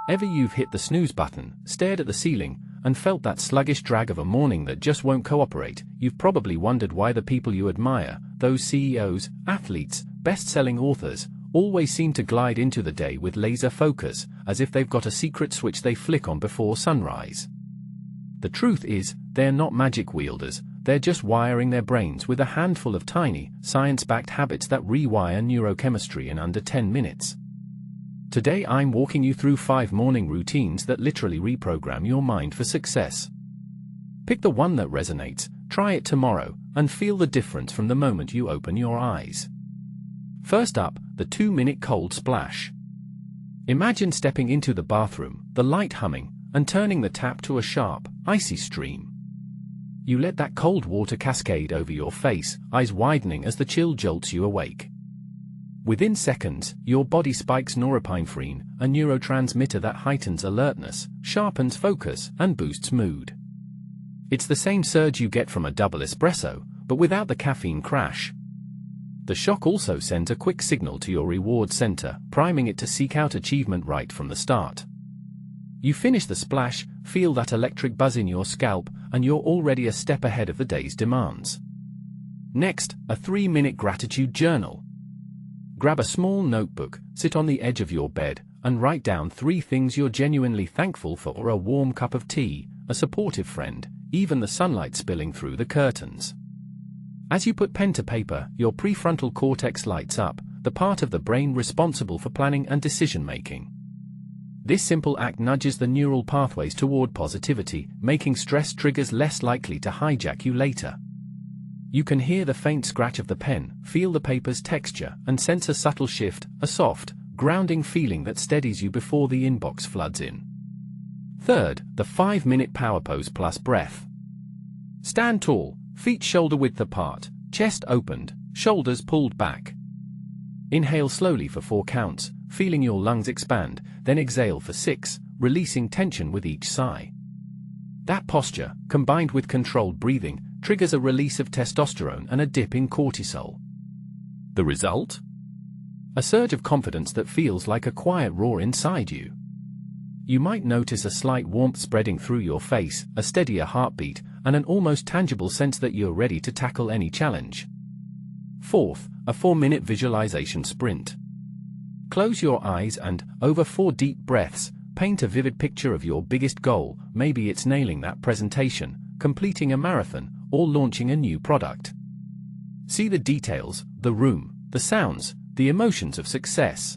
Ever you've hit the snooze button, stared at the ceiling, and felt that sluggish drag of a morning that just won't cooperate? You've probably wondered why the people you admire, those CEOs, athletes, best-selling authors, always seem to glide into the day with laser focus, as if they've got a secret switch they flick on before sunrise. The truth is, they're not magic wielders, they're just wiring their brains with a handful of tiny, science-backed habits that rewire neurochemistry in under 10 minutes. Today I'm walking you through 5 morning routines that literally reprogram your mind for success. Pick the one that resonates, try it tomorrow, and feel the difference from the moment you open your eyes. First up, the 2-minute cold splash. Imagine stepping into the bathroom, the light humming, and turning the tap to a sharp, icy stream. You let that cold water cascade over your face, eyes widening as the chill jolts you awake. Within seconds, your body spikes norepinephrine, a neurotransmitter that heightens alertness, sharpens focus, and boosts mood. It's the same surge you get from a double espresso, but without the caffeine crash. The shock also sends a quick signal to your reward center, priming it to seek out achievement right from the start. You finish the splash, feel that electric buzz in your scalp, and you're already a step ahead of the day's demands. Next, a 3-minute gratitude journal. Grab a small notebook, sit on the edge of your bed, and write down 3 things you're genuinely thankful for: or a warm cup of tea, a supportive friend, even the sunlight spilling through the curtains. As you put pen to paper, your prefrontal cortex lights up, the part of the brain responsible for planning and decision-making. This simple act nudges the neural pathways toward positivity, making stress triggers less likely to hijack you later. You can hear the faint scratch of the pen, feel the paper's texture, and sense a subtle shift, a soft, grounding feeling that steadies you before the inbox floods in. Third, the 5-minute power pose plus breath. Stand tall, feet shoulder-width apart, chest opened, shoulders pulled back. Inhale slowly for 4 counts, feeling your lungs expand, then exhale for 6, releasing tension with each sigh. That posture, combined with controlled breathing, triggers a release of testosterone and a dip in cortisol. The result? A surge of confidence that feels like a quiet roar inside you. You might notice a slight warmth spreading through your face, a steadier heartbeat, and an almost tangible sense that you're ready to tackle any challenge. Fourth, a 4-minute visualization sprint. Close your eyes and, over 4 deep breaths, paint a vivid picture of your biggest goal. Maybe it's nailing that presentation, completing a marathon, or launching a new product. See the details, the room, the sounds, the emotions of success.